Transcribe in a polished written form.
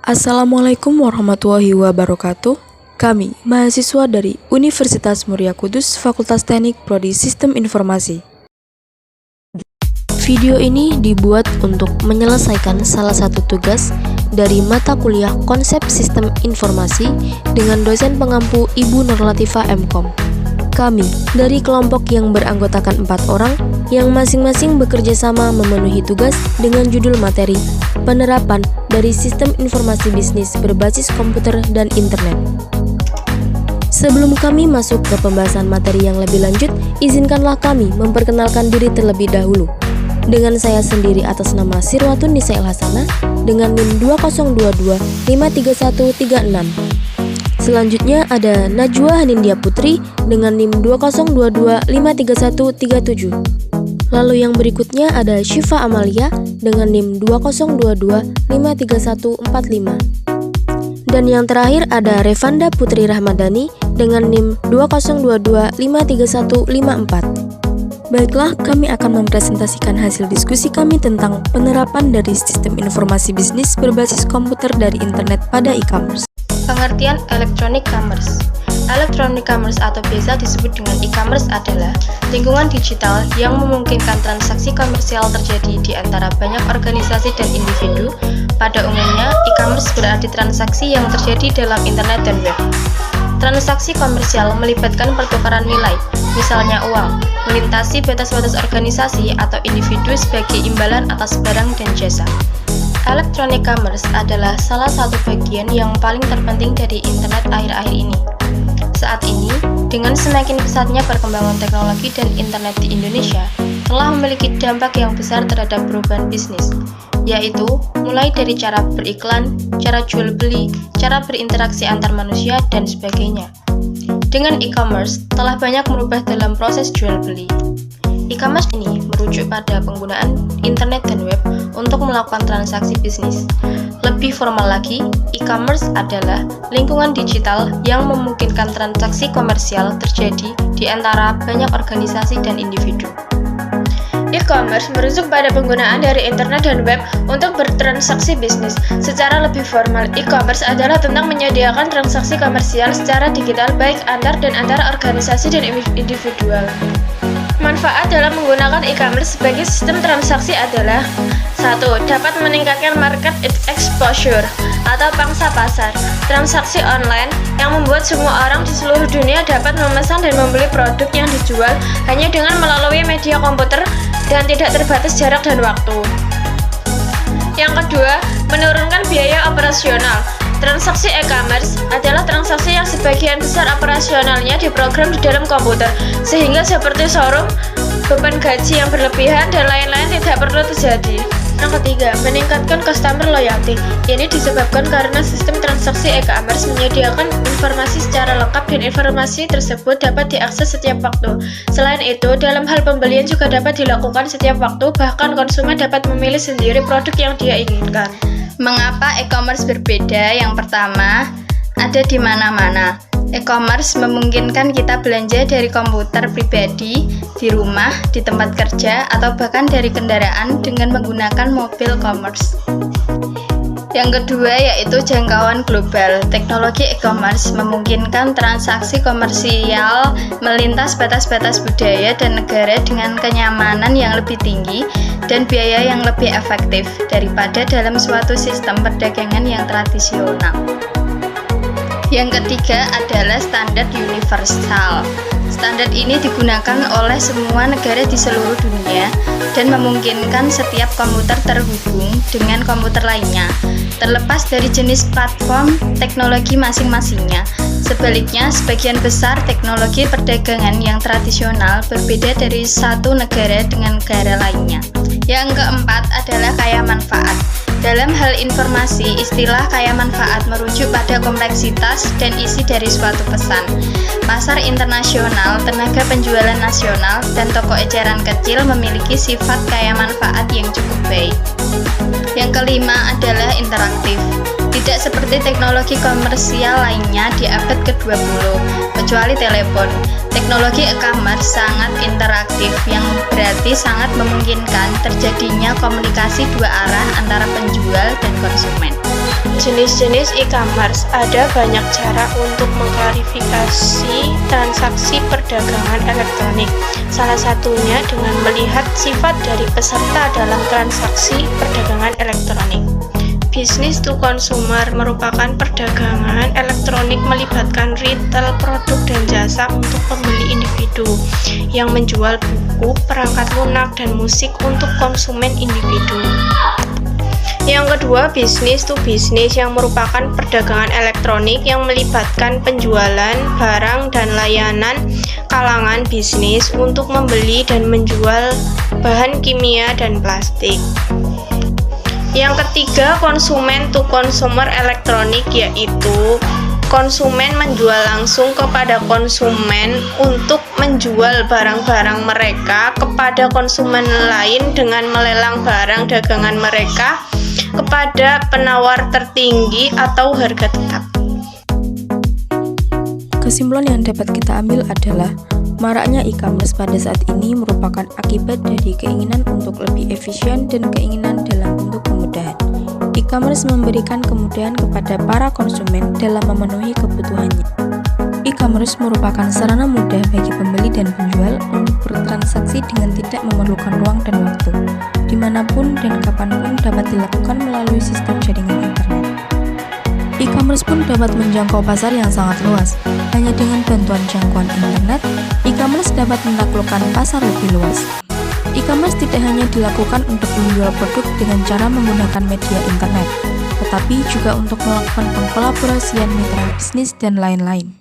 Assalamualaikum warahmatullahi wabarakatuh. Kami, mahasiswa dari Universitas Muria Kudus, Fakultas Teknik Prodi Sistem Informasi. Video ini dibuat untuk menyelesaikan salah satu tugas dari mata kuliah Konsep Sistem Informasi dengan dosen pengampu Ibu Nur Latifah MKom. Kami dari kelompok yang beranggotakan 4 orang yang masing-masing bekerja sama memenuhi tugas dengan judul materi penerapan dari sistem informasi bisnis berbasis komputer dan internet. Sebelum kami masuk ke pembahasan materi yang lebih lanjut, izinkanlah kami memperkenalkan diri terlebih dahulu. Dengan saya sendiri atas nama Sirwatun Nisa Ilhasana dengan NIM 2022-53136. Selanjutnya ada Najwa Hanindya Putri dengan NIM 2022-53137. Lalu yang berikutnya ada Syifa Amalia dengan NIM 2022-53145. Dan yang terakhir ada Revanda Putri Rahmadani dengan NIM 2022-53154. Baiklah, kami akan mempresentasikan hasil diskusi kami tentang penerapan dari sistem informasi bisnis berbasis komputer dari internet pada e-commerce. Pengertian Electronic Commerce. Electronic Commerce atau biasa disebut dengan e-commerce adalah lingkungan digital yang memungkinkan transaksi komersial terjadi di antara banyak organisasi dan individu. Pada umumnya, e-commerce berarti transaksi yang terjadi dalam internet dan web. Transaksi komersial melibatkan pertukaran nilai, misalnya uang, melintasi batas-batas organisasi atau individu sebagai imbalan atas barang dan jasa. Electronic commerce adalah salah satu bagian yang paling terpenting dari internet akhir-akhir ini. Saat ini, dengan semakin pesatnya perkembangan teknologi dan internet di Indonesia, telah memiliki dampak yang besar terhadap perubahan bisnis, yaitu mulai dari cara beriklan, cara jual beli, cara berinteraksi antar manusia, dan sebagainya. Dengan e-commerce, telah banyak merubah dalam proses jual beli. E-commerce ini merujuk pada penggunaan internet dan web untuk melakukan transaksi bisnis. Lebih formal lagi, e-commerce adalah lingkungan digital yang memungkinkan transaksi komersial terjadi di antara banyak organisasi dan individu. E-commerce merujuk pada penggunaan dari internet dan web untuk bertransaksi bisnis. Secara lebih formal, e-commerce adalah tentang menyediakan transaksi komersial secara digital baik antar dan antara organisasi dan individual. Manfaat dalam menggunakan e-commerce sebagai sistem transaksi adalah 1. Dapat meningkatkan market exposure atau pangsa pasar. Transaksi online yang membuat semua orang di seluruh dunia dapat memesan dan membeli produk yang dijual hanya dengan melalui media komputer dan tidak terbatas jarak dan waktu. Yang kedua, menurunkan biaya operasional. Transaksi e-commerce adalah transaksi yang sebagian besar operasionalnya diprogram di dalam komputer, sehingga seperti showroom, beban gaji yang berlebihan, dan lain-lain tidak perlu terjadi. Yang ketiga, meningkatkan customer loyalty. Ini disebabkan karena sistem transaksi e-commerce menyediakan informasi secara lengkap dan informasi tersebut dapat diakses setiap waktu. Selain itu, dalam hal pembelian juga dapat dilakukan setiap waktu, bahkan konsumen dapat memilih sendiri produk yang dia inginkan. Mengapa e-commerce berbeda? Yang pertama, ada di mana-mana. E-commerce memungkinkan kita belanja dari komputer pribadi, di rumah, di tempat kerja, atau bahkan dari kendaraan dengan menggunakan mobil commerce. Yang kedua yaitu jangkauan global. Teknologi e-commerce memungkinkan transaksi komersial melintas batas-batas budaya dan negara dengan kenyamanan yang lebih tinggi dan biaya yang lebih efektif daripada dalam suatu sistem perdagangan yang tradisional. Yang ketiga adalah standar universal. Standar ini digunakan oleh semua negara di seluruh dunia dan memungkinkan setiap komputer terhubung dengan komputer lainnya, terlepas dari jenis platform teknologi masing-masingnya. Sebaliknya, sebagian besar teknologi perdagangan yang tradisional berbeda dari satu negara dengan negara lainnya. Yang keempat adalah kaya manfaat. Dalam hal informasi, istilah kaya manfaat merujuk pada kompleksitas dan isi dari suatu pesan. Pasar internasional, tenaga penjualan nasional, dan toko eceran kecil memiliki sifat kaya manfaat yang cukup baik. Yang kelima adalah interaktif. Tidak seperti teknologi komersial lainnya di abad ke-20, kecuali telepon. Teknologi e-commerce sangat interaktif, yang berarti sangat memungkinkan terjadinya komunikasi dua arah antara penjual dan konsumen. Jenis-jenis e-commerce. Ada banyak cara untuk mengklarifikasi transaksi perdagangan elektronik. Salah satunya dengan melihat sifat dari peserta dalam transaksi perdagangan elektronik. Business to consumer merupakan perdagangan elektronik melibatkan retail produk dan jasa untuk pembeli individu yang menjual buku, perangkat lunak, dan musik untuk konsumen individu. Yang kedua, business to business yang merupakan perdagangan elektronik yang melibatkan penjualan barang dan layanan kalangan bisnis untuk membeli dan menjual bahan kimia dan plastik. Yang ketiga, konsumen to consumer elektronik, yaitu konsumen menjual langsung kepada konsumen untuk menjual barang-barang mereka kepada konsumen lain dengan melelang barang dagangan mereka kepada penawar tertinggi atau harga tetap. Kesimpulan yang dapat kita ambil adalah maraknya e-commerce pada saat ini merupakan akibat dari keinginan untuk lebih efisien dan keinginan dalam bentuk kemudahan. E-commerce memberikan kemudahan kepada para konsumen dalam memenuhi kebutuhannya. E-commerce merupakan sarana mudah bagi pembeli dan penjual untuk bertransaksi dengan tidak memerlukan ruang dan waktu, dimanapun dan kapanpun dapat dilakukan melalui sistem jaringan internet. E-commerce pun dapat menjangkau pasar yang sangat luas. Hanya dengan bantuan jangkauan internet, e-commerce dapat menaklukkan pasar lebih luas. E-commerce tidak hanya dilakukan untuk menjual produk dengan cara menggunakan media internet, tetapi juga untuk melakukan pengkolaborasian mitra bisnis dan lain-lain.